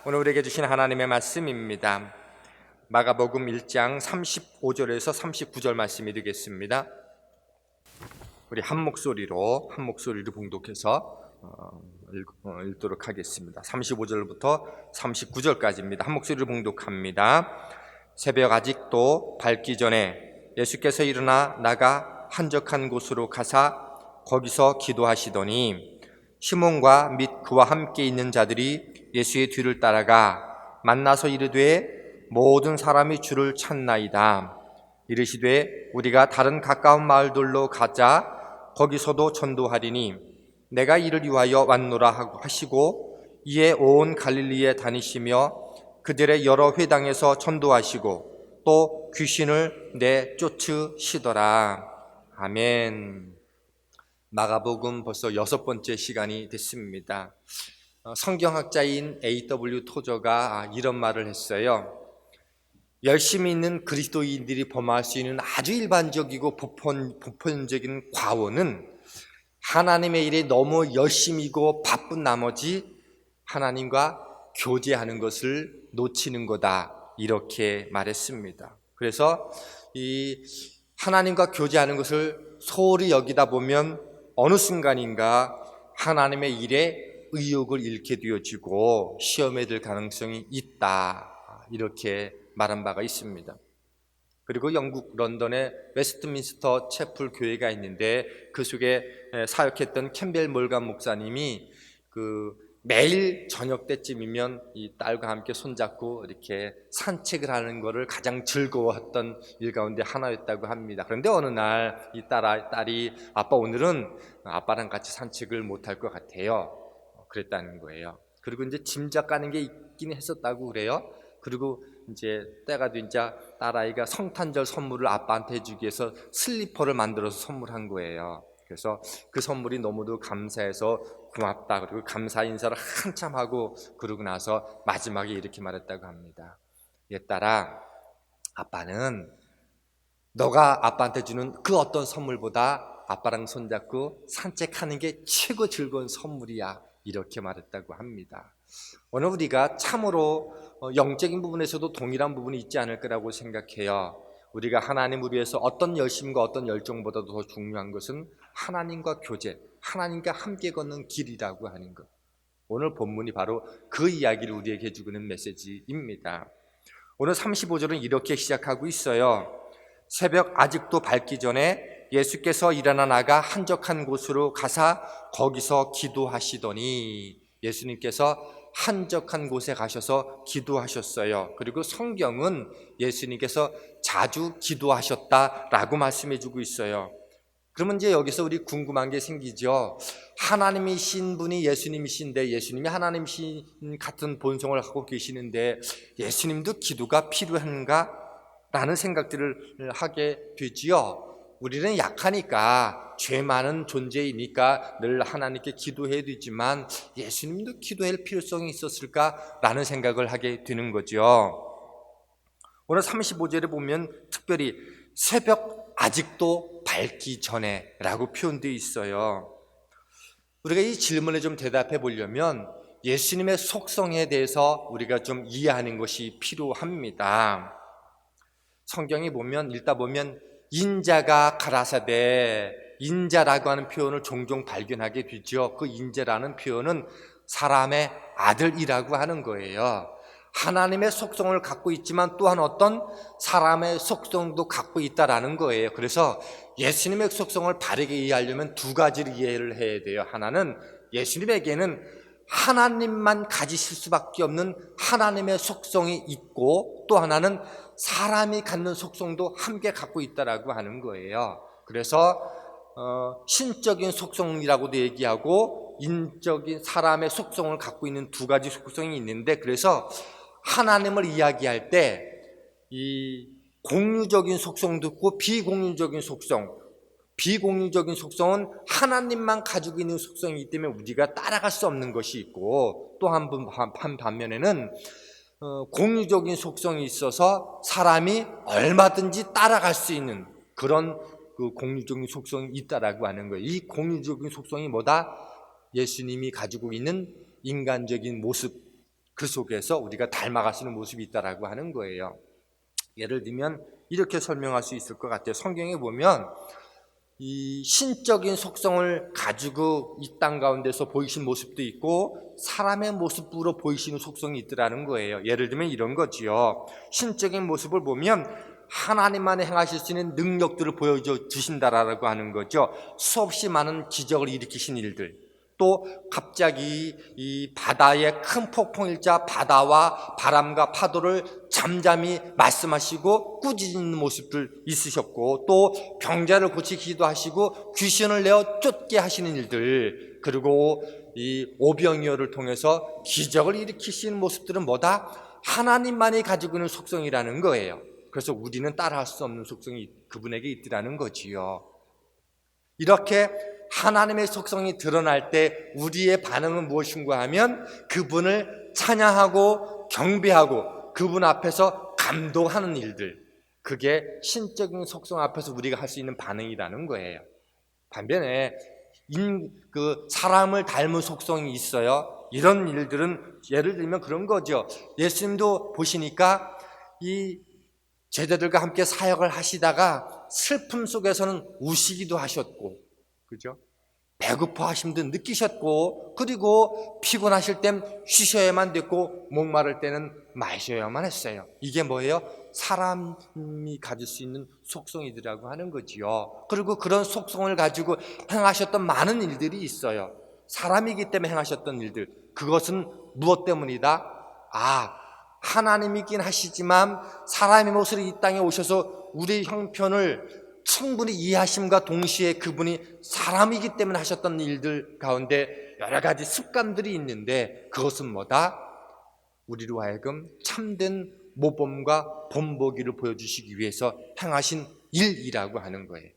오늘 우리에게 주신 하나님의 말씀입니다. 마가복음 1장 35절에서 39절 말씀이 되겠습니다. 우리 한 목소리로 봉독해서 읽도록 하겠습니다. 35절부터 39절까지입니다. 한 목소리로 봉독합니다. 새벽 아직도 밝기 전에 예수께서 일어나 나가 한적한 곳으로 가사 거기서 기도하시더니 시몬과 및 그와 함께 있는 자들이 예수의 뒤를 따라가 만나서 이르되 모든 사람이 주를 찾나이다. 이르시되 우리가 다른 가까운 마을들로 가자. 거기서도 전도하리니 내가 이를 위하여 왔노라 하시고 이에 온 갈릴리에 다니시며 그들의 여러 회당에서 전도하시고 또 귀신을 내쫓으시더라. 아멘. 마가복음 벌써 6번째 시간이 됐습니다. 성경학자인 A.W. 토저가 이런 말을 했어요. 열심히 있는 그리스도인들이 범할 수 있는 아주 일반적이고 보편적인 과오는 하나님의 일에 너무 열심이고 바쁜 나머지 하나님과 교제하는 것을 놓치는 거다, 이렇게 말했습니다. 그래서 이 하나님과 교제하는 것을 소홀히 여기다 보면 어느 순간인가 하나님의 일에 의욕을 잃게 되어지고 시험에 들 가능성이 있다, 이렇게 말한 바가 있습니다. 그리고 영국 런던에 웨스트민스터 채플 교회가 있는데 그 속에 사역했던 캠벨 몰간 목사님이 매일 저녁 때쯤이면 이 딸과 함께 손잡고 이렇게 산책을 하는 것을 가장 즐거워했던 일 가운데 하나였다고 합니다. 그런데 어느 날 이 딸이 아빠, 오늘은 아빠랑 같이 산책을 못할 것 같아요, 그랬다는 거예요. 그리고 이제 짐작 가는 게 있긴 했었다고 그래요. 그리고 이제 때가 되자 딸아이가 성탄절 선물을 아빠한테 해주기 위해서 슬리퍼를 만들어서 선물한 거예요. 그래서 그 선물이 너무도 감사해서 고맙다, 그리고 감사 인사를 한참 하고 그러고 나서 마지막에 이렇게 말했다고 합니다. 얘 딸아, 아빠는 너가 아빠한테 주는 그 어떤 선물보다 아빠랑 손잡고 산책하는 게 최고 즐거운 선물이야, 이렇게 말했다고 합니다. 오늘 우리가 참으로 영적인 부분에서도 동일한 부분이 있지 않을 거라고 생각해요. 우리가 하나님을 위해서 어떤 열심과 어떤 열정보다도 더 중요한 것은 하나님과 교제, 하나님과 함께 걷는 길이라고 하는 것. 오늘 본문이 바로 그 이야기를 우리에게 해주고 있는 메시지입니다. 오늘 35절은 이렇게 시작하고 있어요. 새벽 아직도 밝기 전에 예수께서 일어나 나가 한적한 곳으로 가사 거기서 기도하시더니, 예수님께서 한적한 곳에 가셔서 기도하셨어요. 그리고 성경은 예수님께서 자주 기도하셨다라고 말씀해주고 있어요. 그러면 이제 여기서 우리 궁금한 게 생기죠. 하나님이신 분이 예수님이신데 예수님이 하나님이신 같은 본성을 갖고 계시는데 예수님도 기도가 필요한가? 라는 생각들을 하게 되지요. 우리는 약하니까, 죄 많은 존재이니까 늘 하나님께 기도해야 되지만 예수님도 기도할 필요성이 있었을까? 라는 생각을 하게 되는 거죠. 오늘 35절에 보면 특별히 새벽 아직도 밝기 전에 라고 표현되어 있어요. 우리가 이 질문에 좀 대답해 보려면 예수님의 속성에 대해서 우리가 좀 이해하는 것이 필요합니다. 성경에 보면, 읽다 보면 인자가 가라사대, 인자라고 하는 표현을 종종 발견하게 되죠. 그 인자라는 표현은 사람의 아들이라고 하는 거예요. 하나님의 속성을 갖고 있지만 또한 어떤 사람의 속성도 갖고 있다라는 거예요. 그래서 예수님의 속성을 바르게 이해하려면 두 가지를 이해를 해야 돼요. 하나는 예수님에게는 하나님만 가지실 수밖에 없는 하나님의 속성이 있고, 또 하나는 사람이 갖는 속성도 함께 갖고 있다라고 하는 거예요. 그래서 신적인 속성이라고도 얘기하고 인적인 사람의 속성을 갖고 있는 두 가지 속성이 있는데, 그래서 하나님을 이야기할 때 이 공유적인 속성도 있고 비공유적인 속성은 하나님만 가지고 있는 속성이기 때문에 우리가 따라갈 수 없는 것이 있고, 또 한 반면에는 공유적인 속성이 있어서 사람이 얼마든지 따라갈 수 있는 그런 그 공유적인 속성이 있다라고 하는 거예요. 이 공유적인 속성이 뭐다? 예수님이 가지고 있는 인간적인 모습, 그 속에서 우리가 닮아갈 수 있는 모습이 있다라고 하는 거예요. 예를 들면 이렇게 설명할 수 있을 것 같아요. 성경에 보면 이 신적인 속성을 가지고 이 땅 가운데서 보이신 모습도 있고 사람의 모습으로 보이시는 속성이 있더라는 거예요. 예를 들면 이런 거지요. 신적인 모습을 보면 하나님만이 행하실 수 있는 능력들을 보여주신다라고 하는 거죠. 수없이 많은 기적을 일으키신 일들, 또 갑자기 이 바다의 큰 폭풍일자 바다와 바람과 파도를 잠잠히 말씀하시고 꾸짖는 모습들 있으셨고, 또 병자를 고치기도 하시고 귀신을 내어 쫓게 하시는 일들, 그리고 이 오병이어를 통해서 기적을 일으키시는 모습들은 뭐다? 하나님만이 가지고 있는 속성이라는 거예요. 그래서 우리는 따라할 수 없는 속성이 그분에게 있더라는 거지요. 이렇게 하나님의 속성이 드러날 때 우리의 반응은 무엇인가 하면 그분을 찬양하고 경배하고 그분 앞에서 감동하는 일들, 그게 신적인 속성 앞에서 우리가 할 수 있는 반응이라는 거예요. 반면에 사람을 닮은 속성이 있어요. 이런 일들은 예를 들면 그런 거죠. 예수님도 보시니까 이 제자들과 함께 사역을 하시다가 슬픔 속에서는 우시기도 하셨고, 그죠? 배고파 하심도 느끼셨고, 그리고 피곤하실 땐 쉬셔야만 됐고, 목마를 때는 마셔야만 했어요. 이게 뭐예요? 사람이 가질 수 있는 속성이더라고 하는 거지요. 그리고 그런 속성을 가지고 행하셨던 많은 일들이 있어요. 사람이기 때문에 행하셨던 일들, 그것은 무엇 때문이다? 하나님이긴 하시지만 사람의 모습으로 이 땅에 오셔서 우리의 형편을 충분히 이해하심과 동시에 그분이 사람이기 때문에 하셨던 일들 가운데 여러 가지 습관들이 있는데, 그것은 뭐다? 우리로 하여금 참된 모범과 본보기를 보여주시기 위해서 행하신 일이라고 하는 거예요.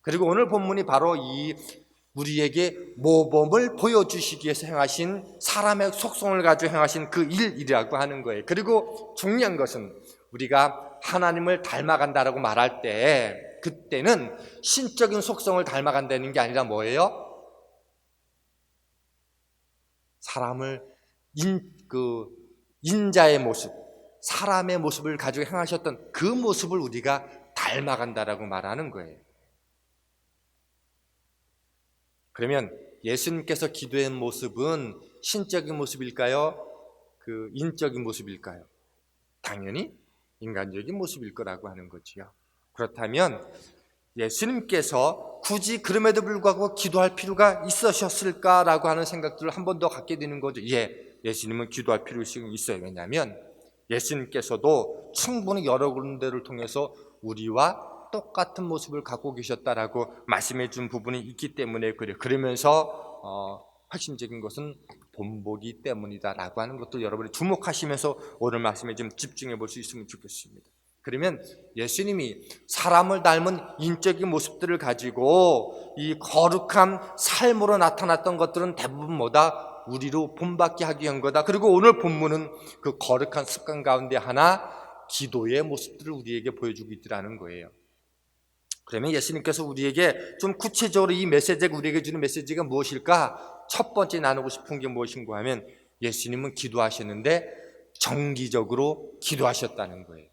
그리고 오늘 본문이 바로 이 우리에게 모범을 보여주시기 위해서 행하신, 사람의 속성을 가지고 행하신 그 일이라고 하는 거예요. 그리고 중요한 것은 우리가 하나님을 닮아간다라고 말할 때, 그때는 신적인 속성을 닮아간다는 게 아니라 뭐예요? 사람을 인자의 모습, 사람의 모습을 가지고 행하셨던 그 모습을 우리가 닮아간다라고 말하는 거예요. 그러면 예수님께서 기도한 모습은 신적인 모습일까요? 인적인 모습일까요? 당연히 인간적인 모습일 거라고 하는 거지요. 그렇다면 예수님께서 굳이 그럼에도 불구하고 기도할 필요가 있으셨을까라고 하는 생각들을 한 번 더 갖게 되는 거죠. 예수님은 기도할 필요가 있어요. 왜냐하면 예수님께서도 충분히 여러 군데를 통해서 우리와 똑같은 모습을 갖고 계셨다라고 말씀해 준 부분이 있기 때문에 그래요. 그러면서 핵심적인 것은 본보기 때문이다라고 하는 것도 여러분이 주목하시면서 오늘 말씀에 좀 집중해 볼 수 있으면 좋겠습니다. 그러면 예수님이 사람을 닮은 인적인 모습들을 가지고 이 거룩한 삶으로 나타났던 것들은 대부분 뭐다? 우리로 본받게 하기 위한 거다. 그리고 오늘 본문은 그 거룩한 습관 가운데 하나, 기도의 모습들을 우리에게 보여주고 있더라는 거예요. 그러면 예수님께서 우리에게 좀 구체적으로 이 메시지가 우리에게 주는 메시지가 무엇일까? 첫 번째 나누고 싶은 게 무엇인가 하면 예수님은 기도하셨는데 정기적으로 기도하셨다는 거예요.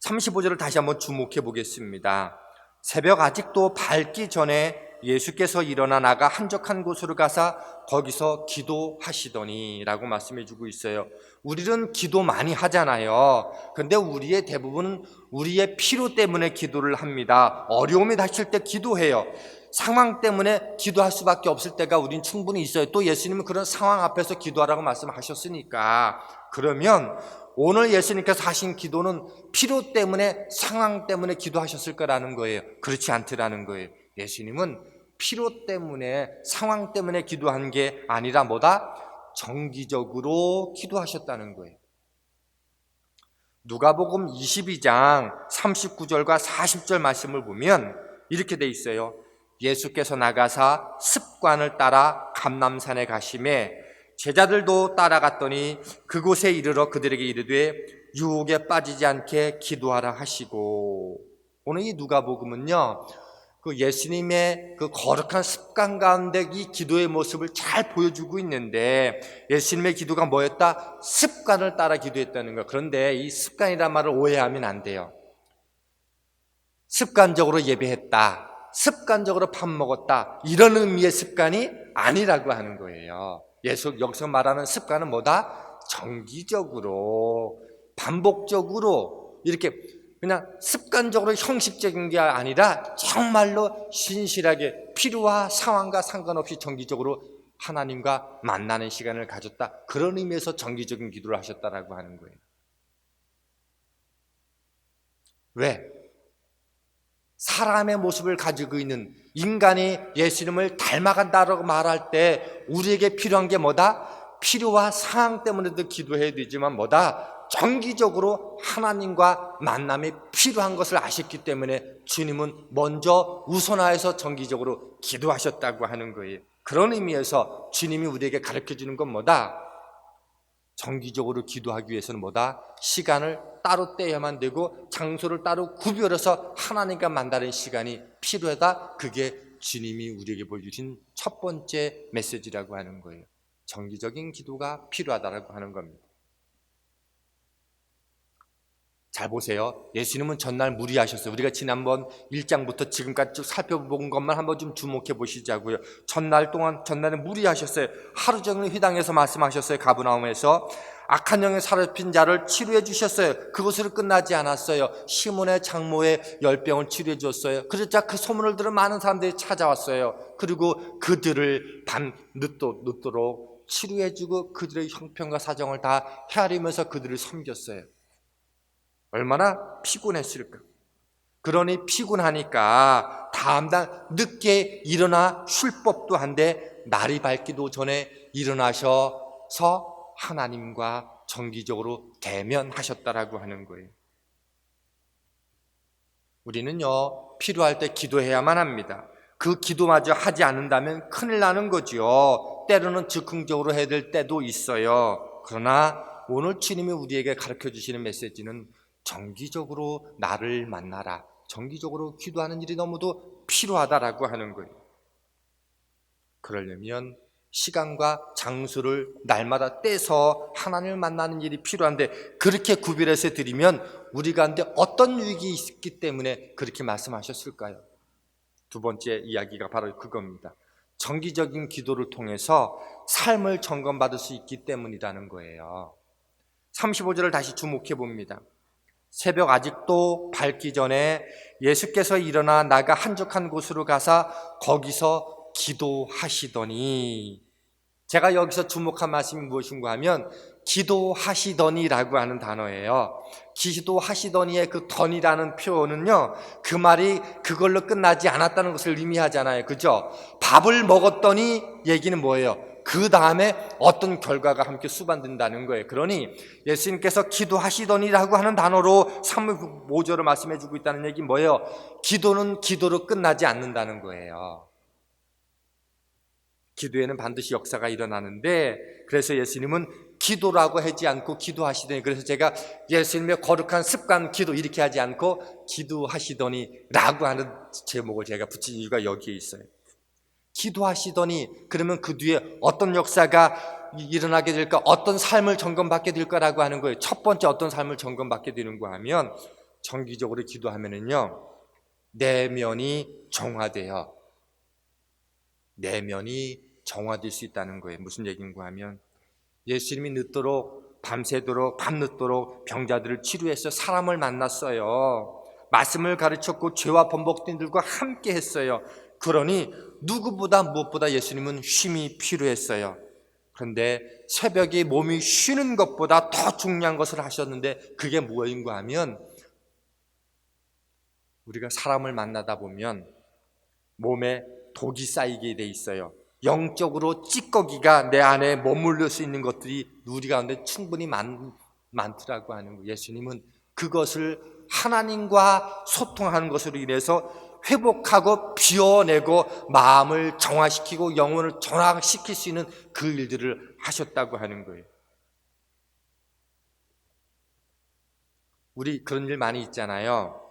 35절을 다시 한번 주목해 보겠습니다. 새벽 아직도 밝기 전에 예수께서 일어나 나가 한적한 곳으로 가사 거기서 기도하시더니 라고 말씀해 주고 있어요. 우리는 기도 많이 하잖아요. 근데 우리의 대부분은 우리의 필요 때문에 기도를 합니다. 어려움이 닥칠 때 기도해요. 상황 때문에 기도할 수밖에 없을 때가 우린 충분히 있어요. 또 예수님은 그런 상황 앞에서 기도하라고 말씀하셨으니까. 그러면 오늘 예수님께서 하신 기도는 필요 때문에, 상황 때문에 기도하셨을 거라는 거예요. 그렇지 않더라는 거예요. 예수님은 필요 때문에, 상황 때문에 기도한 게 아니라 뭐다? 정기적으로 기도하셨다는 거예요. 누가복음 22장 39절과 40절 말씀을 보면 이렇게 돼 있어요. 예수께서 나가사 습관을 따라 감람산에 가시매 제자들도 따라갔더니 그곳에 이르러 그들에게 이르되 유혹에 빠지지 않게 기도하라 하시고. 오늘 이 누가복음은요, 그 예수님의 그 거룩한 습관 가운데 이 기도의 모습을 잘 보여주고 있는데, 예수님의 기도가 뭐였다? 습관을 따라 기도했다는 거. 그런데 이 습관이란 말을 오해하면 안 돼요. 습관적으로 예배했다, 습관적으로 밥 먹었다, 이런 의미의 습관이 아니라고 하는 거예요. 여기서 말하는 습관은 뭐다? 정기적으로, 반복적으로, 이렇게 그냥 습관적으로 형식적인 게 아니라 정말로 신실하게 필요와 상황과 상관없이 정기적으로 하나님과 만나는 시간을 가졌다, 그런 의미에서 정기적인 기도를 하셨다라고 하는 거예요. 왜? 사람의 모습을 가지고 있는 인간이 예수님을 닮아간다라고 말할 때 우리에게 필요한 게 뭐다? 필요와 상황 때문에도 기도해야 되지만 뭐다? 정기적으로 하나님과 만남이 필요한 것을 아셨기 때문에 주님은 먼저 우선하여서 정기적으로 기도하셨다고 하는 거예요. 그런 의미에서 주님이 우리에게 가르쳐주는 건 뭐다? 정기적으로 기도하기 위해서는 뭐다? 시간을 따로 떼야만 되고 장소를 따로 구별해서 하나님과 만나는 시간이 필요하다. 그게 주님이 우리에게 보여주신 첫 번째 메시지라고 하는 거예요. 정기적인 기도가 필요하다고 하는 겁니다. 잘 보세요. 예수님은 전날 무리하셨어요. 우리가 지난번 1장부터 지금까지 쭉 살펴본 것만 한번 좀 주목해 보시자고요. 전날에 무리하셨어요. 하루 종일 회당에서 말씀하셨어요. 가브나움에서 악한 영에 사로잡힌 자를 치료해 주셨어요. 그것으로 끝나지 않았어요. 시몬의 장모의 열병을 치료해 주었어요. 그러자 그 소문을 들은 많은 사람들이 찾아왔어요. 그리고 그들을 밤 늦도록 치료해 주고 그들의 형편과 사정을 다 헤아리면서 그들을 섬겼어요. 얼마나 피곤했을까. 그러니 피곤하니까 다음날 늦게 일어나 쉴 법도 한데 날이 밝기도 전에 일어나셔서 하나님과 정기적으로 대면하셨다라고 하는 거예요. 우리는요, 필요할 때 기도해야만 합니다. 그 기도마저 하지 않는다면 큰일 나는 거죠. 때로는 즉흥적으로 해야 될 때도 있어요. 그러나 오늘 주님이 우리에게 가르쳐 주시는 메시지는 정기적으로 나를 만나라, 정기적으로 기도하는 일이 너무도 필요하다라고 하는 거예요. 그러려면 시간과 장소를 날마다 떼서 하나님을 만나는 일이 필요한데, 그렇게 구별해서 드리면 우리 가운데 어떤 유익이 있기 때문에 그렇게 말씀하셨을까요? 두 번째 이야기가 바로 그겁니다. 정기적인 기도를 통해서 삶을 점검받을 수 있기 때문이라는 거예요. 35절을 다시 주목해 봅니다. 새벽 아직도 밝기 전에 예수께서 일어나 나가 한적한 곳으로 가사 거기서 기도하시더니, 제가 여기서 주목한 말씀이 무엇인가 하면 기도하시더니라고 하는 단어예요. 기도하시더니의 그 던이라는 표현은요, 그 말이 그걸로 끝나지 않았다는 것을 의미하잖아요. 그죠? 밥을 먹었더니 얘기는 뭐예요? 그 다음에 어떤 결과가 함께 수반된다는 거예요. 그러니 예수님께서 기도하시더니라고 하는 단어로 35절을 말씀해 주고 있다는 얘기 뭐예요? 기도는 기도로 끝나지 않는다는 거예요. 기도에는 반드시 역사가 일어나는데, 그래서 예수님은 기도라고 하지 않고 기도하시더니, 그래서 제가 예수님의 거룩한 습관 기도 이렇게 하지 않고 기도하시더니 라고 하는 제목을 제가 붙인 이유가 여기에 있어요. 기도하시더니, 그러면 그 뒤에 어떤 역사가 일어나게 될까, 어떤 삶을 점검받게 될 거라고 하는 거예요. 첫 번째 어떤 삶을 점검받게 되는가 하면, 정기적으로 기도하면은요, 내면이 정화돼요. 내면이 정화될 수 있다는 거예요. 무슨 얘기인가 하면, 예수님이 밤늦도록 병자들을 치료해서 사람을 만났어요. 말씀을 가르쳤고 죄와 번복된들과 함께 했어요. 그러니 누구보다 무엇보다 예수님은 쉼이 필요했어요. 그런데 새벽에 몸이 쉬는 것보다 더 중요한 것을 하셨는데, 그게 무엇인가 하면, 우리가 사람을 만나다 보면 몸에 독이 쌓이게 돼 있어요. 영적으로 찌꺼기가 내 안에 머물러 수 있는 것들이 우리 가운데 충분히 많더라고 하는 거예요. 예수님은 그것을 하나님과 소통하는 것으로 인해서 회복하고 비워내고 마음을 정화시키고 영혼을 전화시킬 수 있는 그 일들을 하셨다고 하는 거예요. 우리 그런 일 많이 있잖아요.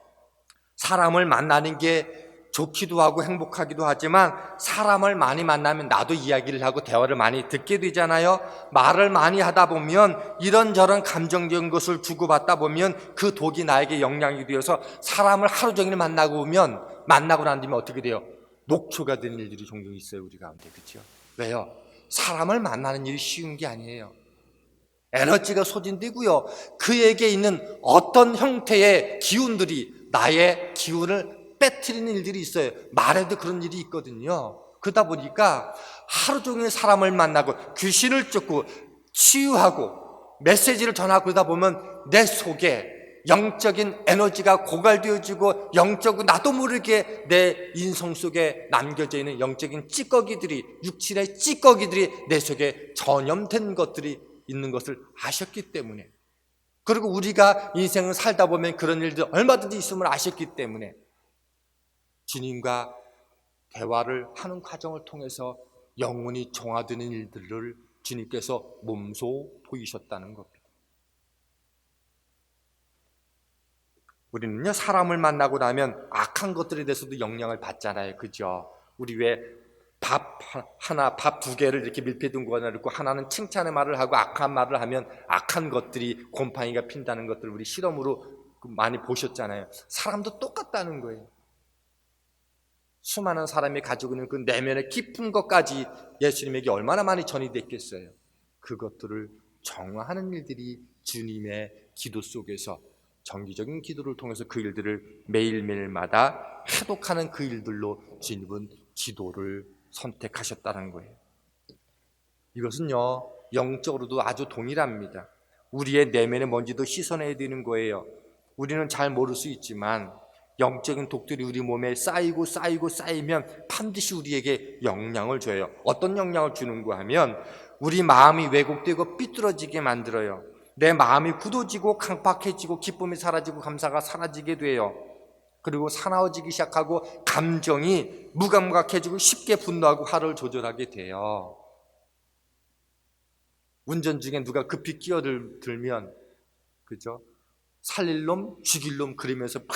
사람을 만나는 게 좋기도 하고 행복하기도 하지만 사람을 많이 만나면 나도 이야기를 하고 대화를 많이 듣게 되잖아요. 말을 많이 하다 보면 이런저런 감정적인 것을 주고받다 보면 그 독이 나에게 영향이 되어서 사람을 하루 종일 만나고 난 뒤에 어떻게 돼요? 녹초가 되는 일들이 종종 있어요, 우리 가운데. 그렇죠? 왜요? 사람을 만나는 일이 쉬운 게 아니에요. 에너지가 소진되고요. 그에게 있는 어떤 형태의 기운들이 나의 기운을 빼뜨리는 일들이 있어요. 말에도 그런 일이 있거든요. 그러다 보니까 하루 종일 사람을 만나고 귀신을 쫓고 치유하고 메시지를 전하고 그러다 보면 내 속에 영적인 에너지가 고갈되어지고 영적으로 나도 모르게 내 인성 속에 남겨져 있는 영적인 찌꺼기들이, 육신의 찌꺼기들이 내 속에 전염된 것들이 있는 것을 아셨기 때문에, 그리고 우리가 인생을 살다 보면 그런 일들 얼마든지 있음을 아셨기 때문에 주님과 대화를 하는 과정을 통해서 영혼이 정화되는 일들을 주님께서 몸소 보이셨다는 겁니다. 우리는요, 사람을 만나고 나면 악한 것들에 대해서도 영향을 받잖아요. 그죠? 우리 왜 밥 두 개를 이렇게 밀폐 둔 거 하나 있고 하나는 칭찬의 말을 하고 악한 말을 하면 악한 것들이 곰팡이가 핀다는 것들을 우리 실험으로 많이 보셨잖아요. 사람도 똑같다는 거예요. 수많은 사람이 가지고 있는 그 내면의 깊은 것까지 예수님에게 얼마나 많이 전이 됐겠어요. 그것들을 정화하는 일들이 주님의 기도 속에서 정기적인 기도를 통해서 그 일들을 매일매일마다 회복하는 그 일들로 주님은 기도를 선택하셨다는 거예요. 이것은요, 영적으로도 아주 동일합니다. 우리의 내면에 먼지도 씻어내야 되는 거예요. 우리는 잘 모를 수 있지만 영적인 독들이 우리 몸에 쌓이면 반드시 우리에게 영향을 줘요. 어떤 영향을 주는가 하면 우리 마음이 왜곡되고 삐뚤어지게 만들어요. 내 마음이 굳어지고 강팍해지고 기쁨이 사라지고 감사가 사라지게 돼요. 그리고 사나워지기 시작하고 감정이 무감각해지고 쉽게 분노하고 화를 조절하게 돼요. 운전 중에 누가 급히 끼어들면, 그죠? 살릴 놈, 죽일 놈 그러면서 막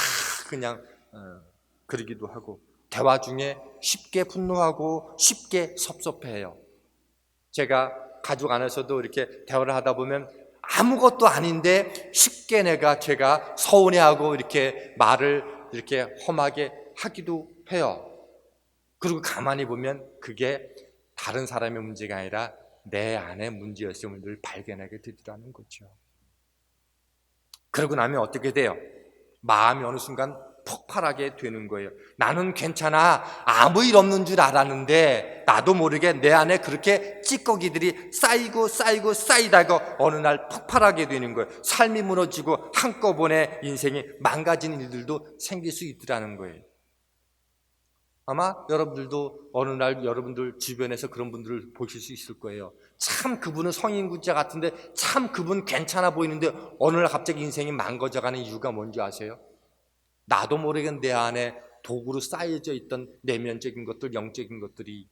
그냥 그러기도 하고, 대화 중에 쉽게 분노하고 쉽게 섭섭해해요. 제가 가족 안에서도 이렇게 대화를 하다 보면 아무것도 아닌데 쉽게 제가 서운해하고 이렇게 말을 이렇게 험하게 하기도 해요. 그리고 가만히 보면 그게 다른 사람의 문제가 아니라 내 안의 문제였음을 늘 발견하게 되더라는 거죠. 그러고 나면 어떻게 돼요? 마음이 어느 순간 폭발하게 되는 거예요. 나는 괜찮아, 아무 일 없는 줄 알았는데 나도 모르게 내 안에 그렇게 찌꺼기들이 쌓이다가 어느 날 폭발하게 되는 거예요. 삶이 무너지고 한꺼번에 인생이 망가지는 일들도 생길 수 있더라는 거예요. 아마 여러분들도 어느 날 여러분들 주변에서 그런 분들을 보실 수 있을 거예요. 참 그분은 성인군자 같은데 참 그분 괜찮아 보이는데 어느 날 갑자기 인생이 망가져가는 이유가 뭔지 아세요? 나도 모르게 내 안에 독으로 쌓여져 있던 내면적인 것들, 영적인 것들이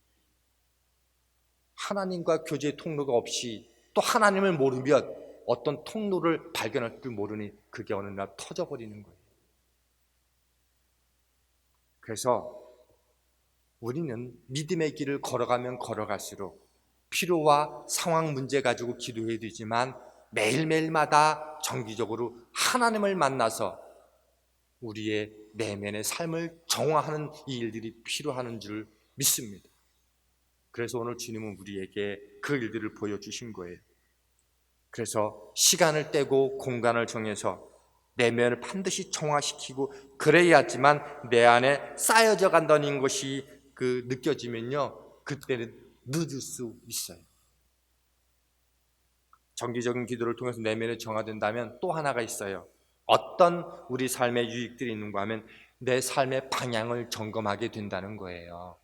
하나님과 교제의 통로가 없이 또 하나님을 모르면 어떤 통로를 발견할 줄 모르니 그게 어느 날 터져버리는 거예요. 그래서 우리는 믿음의 길을 걸어가면 걸어갈수록 필요와 상황 문제 가지고 기도해야 되지만 매일매일마다 정기적으로 하나님을 만나서 우리의 내면의 삶을 정화하는 이 일들이 필요한 줄 믿습니다. 그래서 오늘 주님은 우리에게 그 일들을 보여주신 거예요. 그래서 시간을 떼고 공간을 정해서 내면을 반드시 정화시키고 그래야지만 내 안에 쌓여져 간다는 것이 느껴지면요, 그때는 늦을 수 있어요. 정기적인 기도를 통해서 내면이 정화된다면 또 하나가 있어요. 어떤 우리 삶의 유익들이 있는가 하면 내 삶의 방향을 점검하게 된다는 거예요.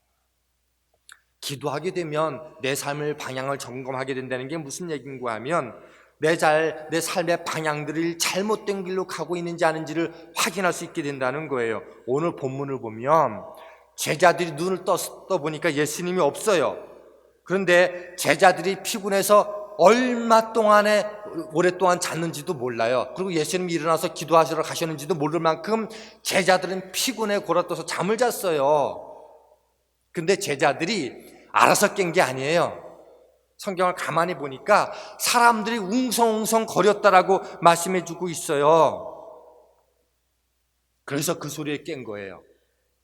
기도하게 되면 내 삶의 방향을 점검하게 된다는 게 무슨 얘기인가 하면 내 삶의 방향들이 잘못된 길로 가고 있는지 아닌지를 확인할 수 있게 된다는 거예요. 오늘 본문을 보면 제자들이 눈을 떠보니까 예수님이 없어요. 그런데 제자들이 피곤해서 얼마 동안에 오랫동안 잤는지도 몰라요. 그리고 예수님이 일어나서 기도하시러 가셨는지도 모를 만큼 제자들은 피곤해 골아떠서 잠을 잤어요. 근데 제자들이 알아서 깬 게 아니에요. 성경을 가만히 보니까 사람들이 웅성웅성 거렸다라고 말씀해 주고 있어요. 그래서 그 소리에 깬 거예요.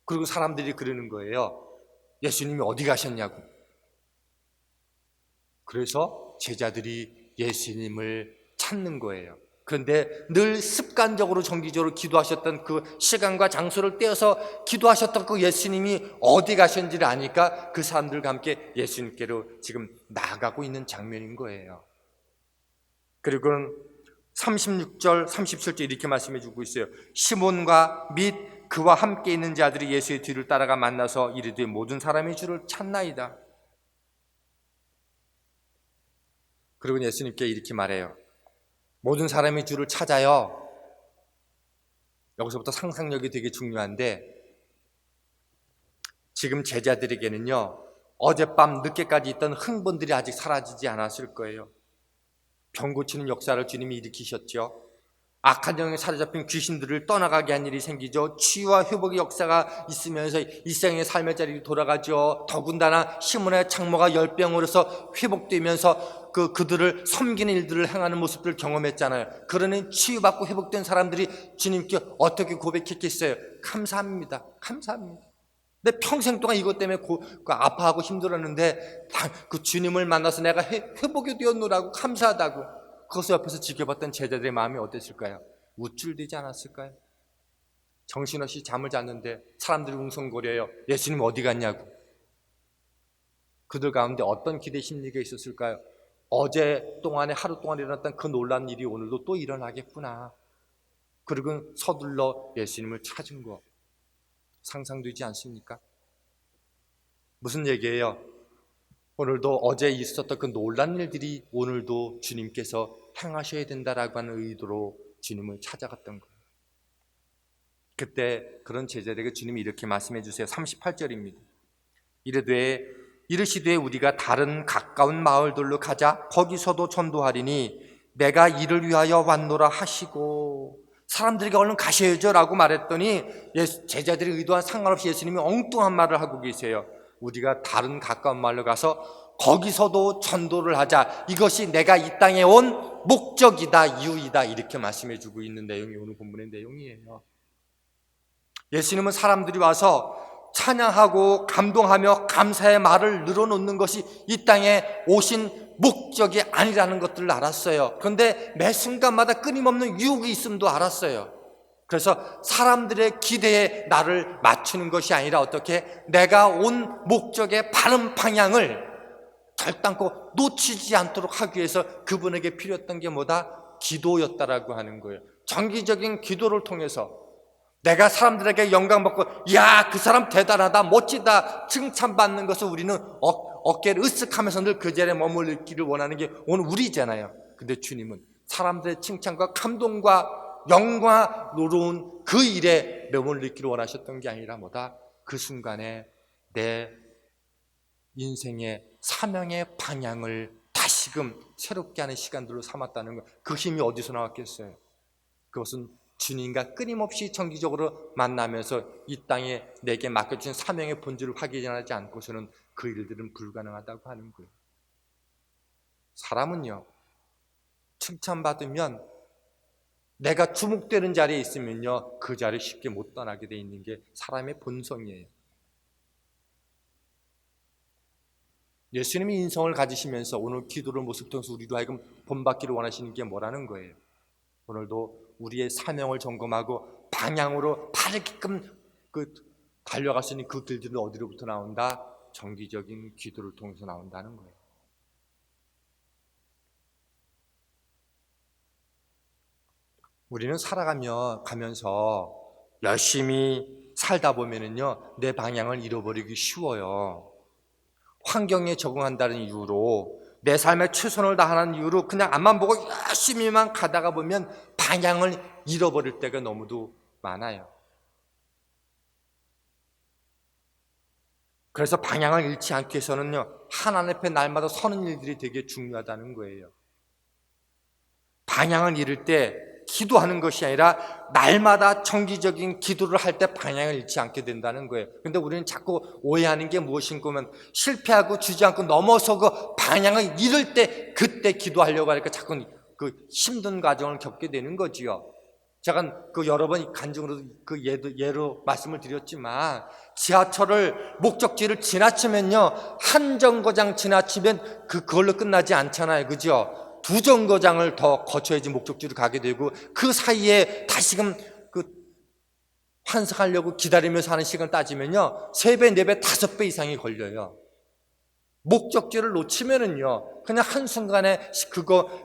그리고 사람들이 그러는 거예요. 예수님이 어디 가셨냐고. 그래서 제자들이 예수님을 찾는 거예요. 그런데 늘 습관적으로 정기적으로 기도하셨던 그 시간과 장소를 떼어서 기도하셨던 그 예수님이 어디 가셨는지를 아니까 그 사람들과 함께 예수님께로 지금 나아가고 있는 장면인 거예요. 그리고 36절, 37절 이렇게 말씀해 주고 있어요. 시몬과 및 그와 함께 있는 자들이 예수의 뒤를 따라가 만나서 이르되 모든 사람이 주를 찾나이다. 그리고 예수님께 이렇게 말해요. 모든 사람이 주를 찾아요. 여기서부터 상상력이 되게 중요한데 지금 제자들에게는요, 어젯밤 늦게까지 있던 흥분들이 아직 사라지지 않았을 거예요. 병 고치는 역사를 주님이 일으키셨죠. 악한 영에 사로잡힌 귀신들을 떠나가게 한 일이 생기죠. 치유와 회복의 역사가 있으면서 일생의 삶의 자리로 돌아가죠. 더군다나 시몬의 장모가 열병으로서 회복되면서 그들을 섬기는 일들을 행하는 모습들을 경험했잖아요. 그러니 치유받고 회복된 사람들이 주님께 어떻게 고백했겠어요? 감사합니다. 감사합니다. 내 평생 동안 이것 때문에 아파하고 힘들었는데 그 주님을 만나서 내가 회복이 되었노라고 감사하다고. 그것을 옆에서 지켜봤던 제자들의 마음이 어땠을까요? 우쭐대지 않았을까요? 정신없이 잠을 잤는데 사람들이 웅성거려요. 예수님 어디 갔냐고. 그들 가운데 어떤 기대 심리가 있었을까요? 어제 동안에 하루 동안 일어났던 그 놀라운 일이 오늘도 또 일어나겠구나. 그리고 서둘러 예수님을 찾은 거 상상되지 않습니까? 무슨 얘기예요? 오늘도 어제 있었던 그 놀란 일들이 오늘도 주님께서 행하셔야 된다라고 하는 의도로 주님을 찾아갔던 거예요. 그때 그런 제자들에게 주님이 이렇게 말씀해 주세요. 38절입니다. 이르시되 우리가 다른 가까운 마을들로 가자. 거기서도 전도하리니 내가 이를 위하여 왔노라 하시고. 사람들에게 얼른 가셔야죠 라고 말했더니 제자들이 의도와 상관없이 예수님이 엉뚱한 말을 하고 계세요. 우리가 다른 가까운 마을로 가서 거기서도 전도를 하자. 이것이 내가 이 땅에 온 목적이다, 이유이다. 이렇게 말씀해 주고 있는 내용이 오늘 본문의 내용이에요. 예수님은 사람들이 와서 찬양하고 감동하며 감사의 말을 늘어놓는 것이 이 땅에 오신 목적이 아니라는 것들을 알았어요. 그런데 매 순간마다 끊임없는 유혹이 있음도 알았어요. 그래서 사람들의 기대에 나를 맞추는 것이 아니라 어떻게 내가 온 목적의 바른 방향을 결단코 놓치지 않도록 하기 위해서 그분에게 필요했던 게 뭐다? 기도였다라고 하는 거예요. 정기적인 기도를 통해서 내가 사람들에게 영광 받고 야, 그 사람 대단하다, 멋지다 칭찬받는 것을 우리는 어깨를 으쓱하면서 늘 그 자리에 머물기를 원하는 게 오늘 우리잖아요. 근데 주님은 사람들의 칭찬과 감동과 영광으로운 그 일에 머물기를 원하셨던 게 아니라 뭐다? 그 순간에 내 인생의 사명의 방향을 다시금 새롭게 하는 시간들로 삼았다는 것. 그 힘이 어디서 나왔겠어요? 그것은 주님과 끊임없이 정기적으로 만나면서 이 땅에 내게 맡겨진 사명의 본질을 확인하지 않고서는 그 일들은 불가능하다고 하는 거예요. 사람은요, 칭찬받으면 내가 주목되는 자리에 있으면요, 그 자리를 쉽게 못 떠나게 돼 있는 게 사람의 본성이에요. 예수님이 인성을 가지시면서 오늘 기도를 모습 통해서 우리도 하여금 본받기를 원하시는 게 뭐라는 거예요? 오늘도 우리의 사명을 점검하고 방향으로 바르게끔 달려갈 수 있는 그 길들은 어디로부터 나온다? 정기적인 기도를 통해서 나온다는 거예요. 우리는 가면서 열심히 살다 보면은요, 내 방향을 잃어버리기 쉬워요. 환경에 적응한다는 이유로 내 삶에 최선을 다하는 이유로 그냥 앞만 보고 열심히만 가다가 보면 방향을 잃어버릴 때가 너무도 많아요. 그래서 방향을 잃지 않기 위해서는요, 하나님 앞에 날마다 서는 일들이 되게 중요하다는 거예요. 방향을 잃을 때 기도하는 것이 아니라 날마다 정기적인 기도를 할 때 방향을 잃지 않게 된다는 거예요. 근데 우리는 자꾸 오해하는 게 무엇인가 하면 실패하고 주저앉고 넘어서고 방향을 잃을 때 그때 기도하려고 하니까 자꾸 그 힘든 과정을 겪게 되는 거지요. 제가 그 여러 번 간증으로 그 예로 말씀을 드렸지만 지하철을 목적지를 지나치면요, 한 정거장 지나치면 그걸로 끝나지 않잖아요. 그죠? 두 정거장을 더 거쳐야지 목적지로 가게 되고 그 사이에 다시금 그 환승하려고 기다리면서 하는 시간 따지면요 3배, 4배, 5배 이상이 걸려요. 목적지를 놓치면은요 그냥 한순간에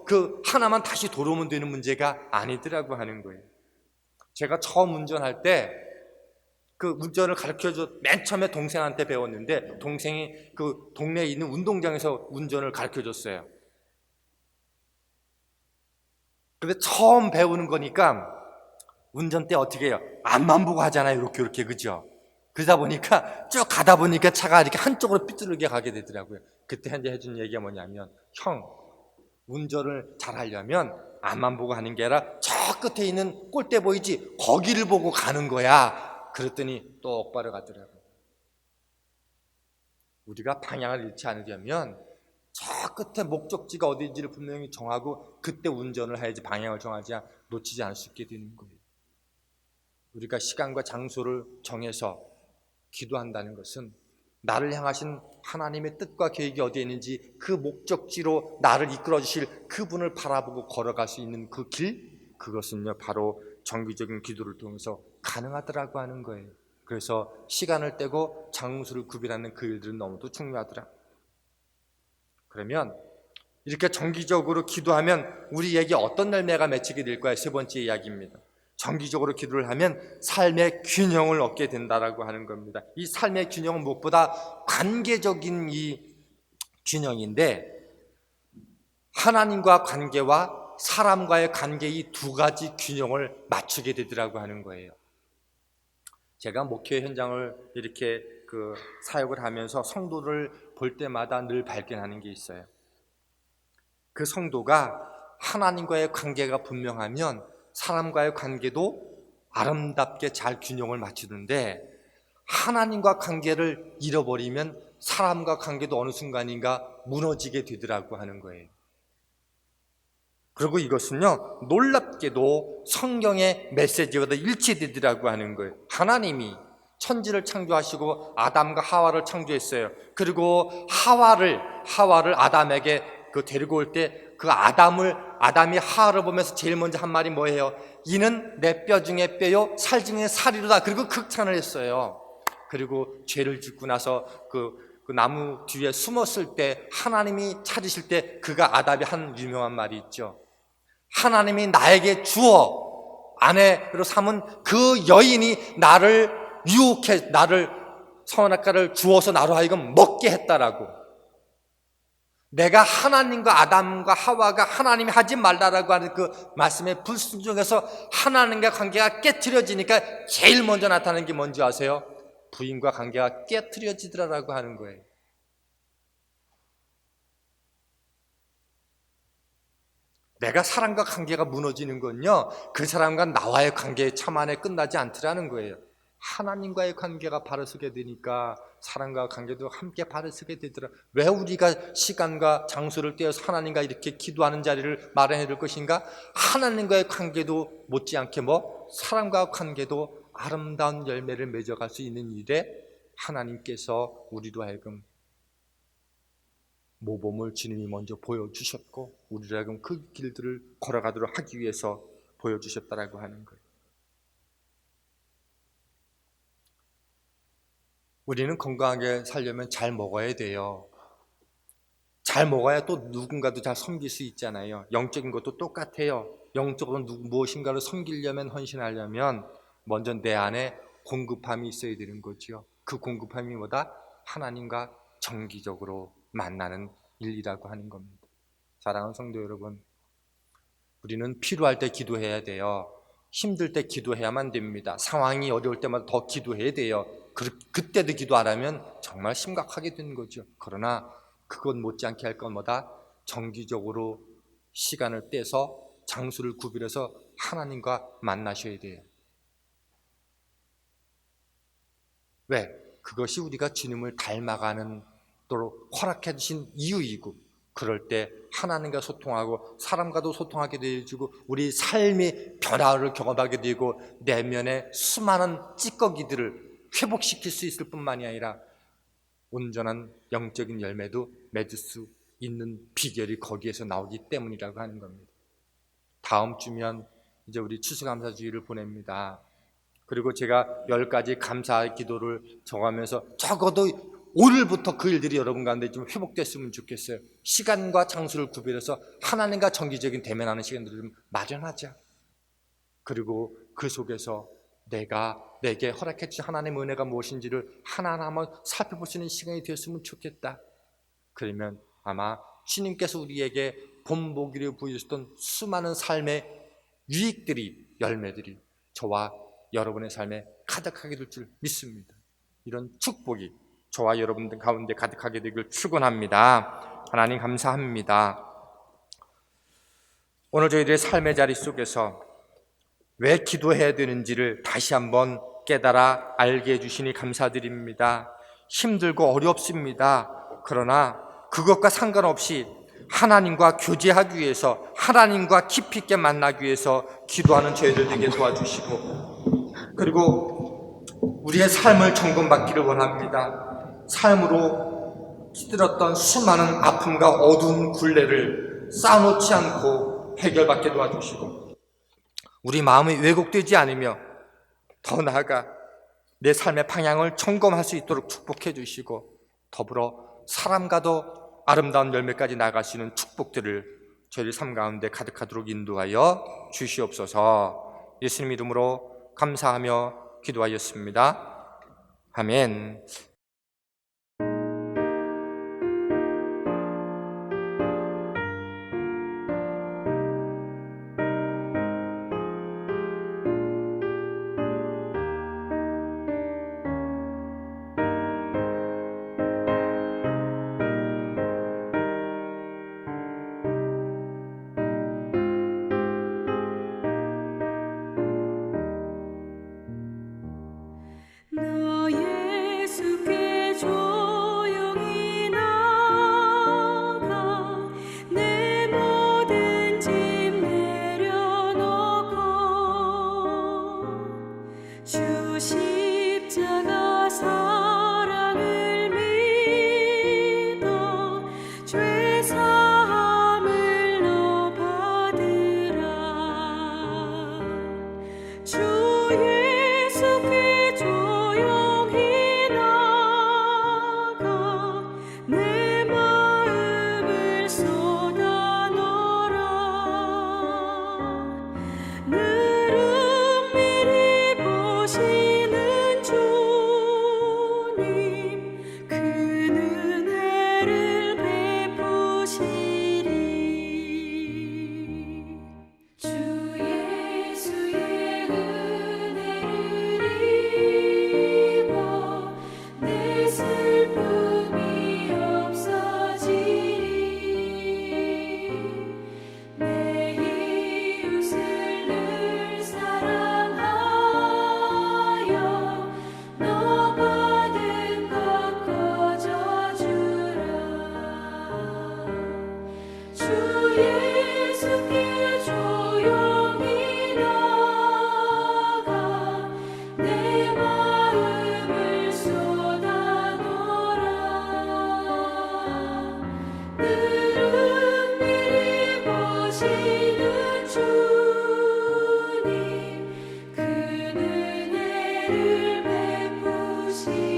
그 하나만 다시 돌아오면 되는 문제가 아니더라고 하는 거예요. 제가 처음 운전할 때 그 운전을 가르쳐줘 맨 처음에 동생한테 배웠는데 동생이 그 동네에 있는 운동장에서 운전을 가르쳐줬어요. 근데 처음 배우는 거니까 운전 때 어떻게 해요? 앞만 보고 하잖아요. 이렇게 그죠? 그러다 보니까 쭉 가다 보니까 차가 이렇게 한쪽으로 삐뚤게 가게 되더라고요. 그때 현재 해준 얘기가 뭐냐면 형, 운전을 잘 하려면 앞만 보고 하는 게 아니라 저 끝에 있는 꼴대 보이지? 거기를 보고 가는 거야. 그랬더니 똑바로 가더라고요. 우리가 방향을 잃지 않으려면 저 끝에 목적지가 어디인지를 분명히 정하고 그때 운전을 해야지 방향을 정하지 놓치지 않을 수 있게 되는 거예요. 우리가 시간과 장소를 정해서 기도한다는 것은 나를 향하신 하나님의 뜻과 계획이 어디에 있는지 그 목적지로 나를 이끌어 주실 그분을 바라보고 걸어갈 수 있는 그 길, 그것은요 바로 정기적인 기도를 통해서 가능하더라고 하는 거예요. 그래서 시간을 떼고 장소를 구별하는 그 일들은 너무도 중요하더라. 그러면 이렇게 정기적으로 기도하면 우리에게 어떤 열매가 맺히게 될까요? 세 번째 이야기입니다. 정기적으로 기도를 하면 삶의 균형을 얻게 된다라고 하는 겁니다. 이 삶의 균형은 무엇보다 관계적인 이 균형인데 하나님과 관계와 사람과의 관계 이 두 가지 균형을 맞추게 되더라고 하는 거예요. 제가 목회 현장을 이렇게 그 사역을 하면서 성도를 볼 때마다 늘 발견하는 게 있어요. 그 성도가 하나님과의 관계가 분명하면 사람과의 관계도 아름답게 잘 균형을 맞추는데 하나님과 관계를 잃어버리면 사람과 관계도 어느 순간인가 무너지게 되더라고 하는 거예요. 그리고 이것은요 놀랍게도 성경의 메시지와도 일치되더라고 하는 거예요. 하나님이 천지를 창조하시고 아담과 하와를 창조했어요. 그리고 하와를 아담에게 데리고 올 때 그 아담이 하와를 보면서 제일 먼저 한 말이 뭐예요? 이는 내 뼈 중에 뼈요 살 중에 살이로다. 그리고 극찬을 했어요. 그리고 죄를 짓고 나서 그 나무 뒤에 숨었을 때 하나님이 찾으실 때 그가 아담이 한 유명한 말이 있죠. 하나님이 나에게 주어 아내로 삼은 그 여인이 나를 유혹해 나를 선악과를 주어서 나로 하여금 먹게 했다라고. 내가 하나님과 아담과 하와가 하나님이 하지 말라라고 하는 그 말씀에 불순종해서 하나님과 관계가 깨트려지니까 제일 먼저 나타나는 게 뭔지 아세요? 부인과 관계가 깨트려지더라라고 하는 거예요. 내가 사람과 관계가 무너지는 건요 그 사람과 나와의 관계의 참 안에 끝나지 않더라는 거예요. 하나님과의 관계가 바로서게 되니까 사람과 관계도 함께 바로서게 되더라. 왜 우리가 시간과 장소를 떼어서 하나님과 이렇게 기도하는 자리를 마련해 둘 것인가? 하나님과의 관계도 못지않게 사람과 관계도 아름다운 열매를 맺어갈 수 있는 일에 하나님께서 우리로 하여금 모범을 주님이 먼저 보여주셨고 우리로 하여금 그 길들을 걸어가도록 하기 위해서 보여주셨다라고 하는 거예요. 우리는 건강하게 살려면 잘 먹어야 돼요. 잘 먹어야 또 누군가도 잘 섬길 수 있잖아요. 영적인 것도 똑같아요. 영적으로 무엇인가를 섬기려면 헌신하려면 먼저 내 안에 공급함이 있어야 되는 거죠. 그 공급함이 뭐다? 하나님과 정기적으로 만나는 일이라고 하는 겁니다. 사랑하는 성도 여러분, 우리는 필요할 때 기도해야 돼요. 힘들 때 기도해야만 됩니다. 상황이 어려울 때마다 더 기도해야 돼요. 그때도 기도 안 하면 정말 심각하게 되는 거죠. 그러나 그것 못지않게 할 건 뭐다? 정기적으로 시간을 떼서 장소를 구별해서 하나님과 만나셔야 돼요. 왜? 그것이 우리가 주님을 닮아가는 도록 허락해 주신 이유이고, 그럴 때 하나님과 소통하고 사람과도 소통하게 되어지고 우리 삶의 변화를 경험하게 되고 내면의 수많은 찌꺼기들을 회복시킬 수 있을 뿐만이 아니라 온전한 영적인 열매도 맺을 수 있는 비결이 거기에서 나오기 때문이라고 하는 겁니다. 다음 주면 이제 우리 추수감사주의를 보냅니다. 그리고 제가 10가지 감사 기도를 정하면서 적어도 오늘부터 그 일들이 여러분 가운데 좀 회복됐으면 좋겠어요. 시간과 장소를 구별해서 하나님과 정기적인 대면하는 시간들을 좀 마련하자. 그리고 그 속에서 내게 허락해 주신 하나님의 은혜가 무엇인지를 하나하나 한번 살펴볼 수 있는 시간이 되었으면 좋겠다. 그러면 아마 주님께서 우리에게 본보기를 보여주셨던 수많은 삶의 유익들이, 열매들이 저와 여러분의 삶에 가득하게 될 줄 믿습니다. 이런 축복이 저와 여러분들 가운데 가득하게 되길 축원합니다. 하나님 감사합니다. 오늘 저희들의 삶의 자리 속에서 왜 기도해야 되는지를 다시 한번 깨달아 알게 해주시니 감사드립니다. 힘들고 어렵습니다. 그러나 그것과 상관없이 하나님과 교제하기 위해서, 하나님과 깊이 있게 만나기 위해서 기도하는 저희들 되게 도와주시고, 그리고 우리의 삶을 점검받기를 원합니다. 삶으로 시들었던 수많은 아픔과 어두운 굴레를 쌓아놓지 않고 해결받게 도와주시고, 우리 마음이 왜곡되지 않으며 더 나아가 내 삶의 방향을 점검할 수 있도록 축복해 주시고, 더불어 사람과도 아름다운 열매까지 나아갈 수 있는 축복들을 저희들 삶 가운데 가득하도록 인도하여 주시옵소서. 예수님 이름으로 감사하며 기도하였습니다. 아멘. 나 예수께 조용히 나가 내 모든 짐 내려놓고 주 십자가 사랑을 믿어 죄 사함을 너 받으라. 주 예수께 조용히 나가 내 마음을 쏟아 놓으라. 늘 은밀히 보시는 주님, 큰 은혜를 베푸시리. 주 예수의 은혜를 입어 내 슬픔이 없어지리. 내 이웃을 늘 사랑하여 너 받은 것 거저주라. 주 예수께 조용히 나가 내 마음을 쏟아 놓으라. 늘 은밀히 보시는 주님, 큰 은혜를 베푸시리.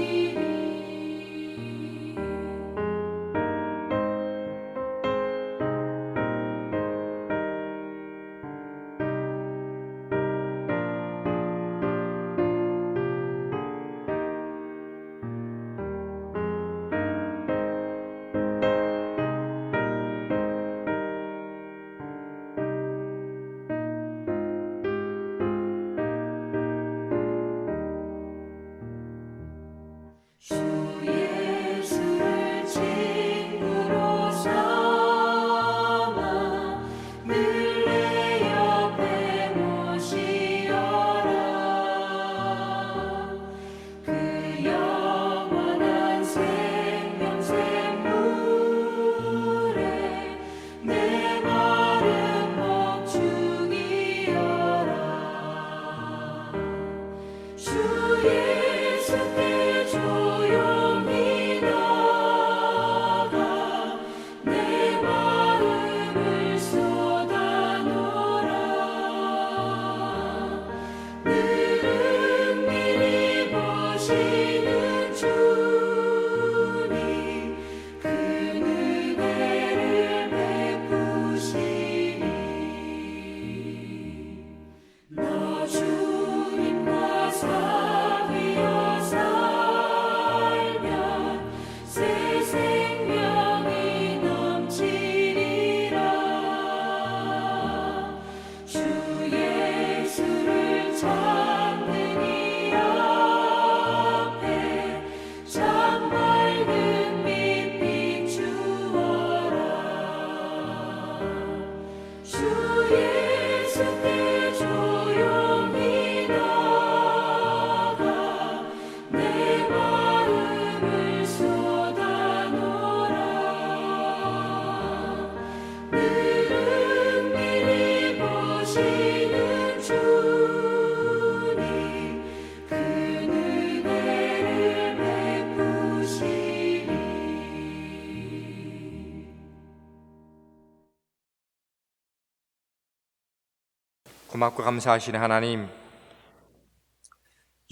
고맙고 감사하시는 하나님,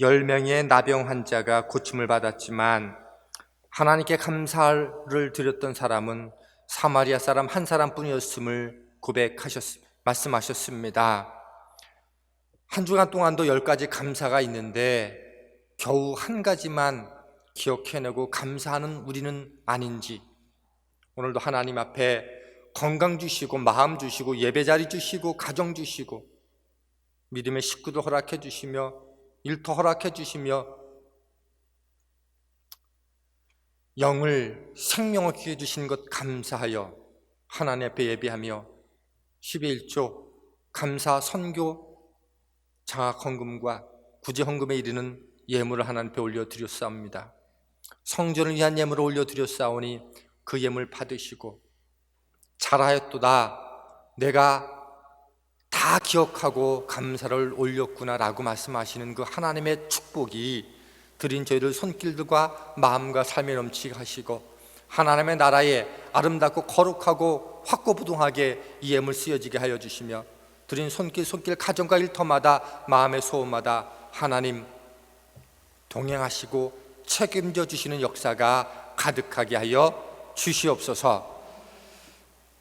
10명의 나병 환자가 고침을 받았지만 하나님께 감사를 드렸던 사람은 사마리아 사람 한 사람뿐이었음을 말씀하셨습니다. 한 주간 동안도 10가지 감사가 있는데 겨우 한 가지만 기억해내고 감사하는 우리는 아닌지, 오늘도 하나님 앞에 건강 주시고 마음 주시고 예배자리 주시고 가정 주시고 믿음의 식구도 허락해 주시며 일터 허락해 주시며 영을 생명을 주신 것 감사하여 하나님 앞에 예배하며 11조 감사 선교 장학 헌금과 구제 헌금에 이르는 예물을 하나님 앞에 올려드렸사옵니다. 성전을 위한 예물을 올려드렸사오니 그 예물 받으시고 잘하였도다, 내가 다 기억하고 감사를 올렸구나라고 말씀하시는 그 하나님의 축복이 드린 저희들 손길들과 마음과 삶에 넘치게 하시고 하나님의 나라에 아름답고 거룩하고 확고부동하게 이 예물 쓰여지게 하여 주시며 드린 손길 가정과 일터마다 마음의 소원마다 하나님 동행하시고 책임져 주시는 역사가 가득하게 하여 주시옵소서.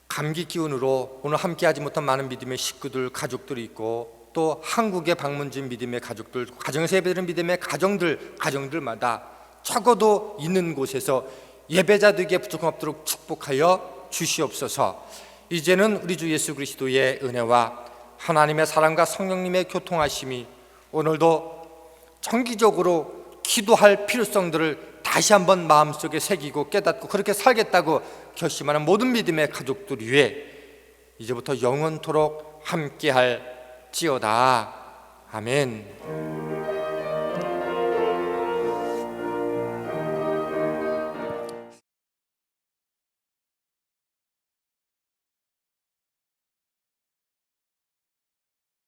감기 기운으로 오늘 함께하지 못한 많은 믿음의 식구들, 가족들이 있고 또 한국에 방문 중 믿음의 가족들, 가정에서 예배드리는 믿음의 가정들마다 적어도 있는 곳에서 예배자들에게 부족함 없도록 축복하여 주시옵소서. 이제는 우리 주 예수 그리스도의 은혜와 하나님의 사랑과 성령님의 교통하심이 오늘도 정기적으로 기도할 필요성들을 다시 한번 마음속에 새기고 깨닫고 그렇게 살겠다고 결심하는 모든 믿음의 가족들 위해 이제부터 영원토록 함께할지어다. 아멘.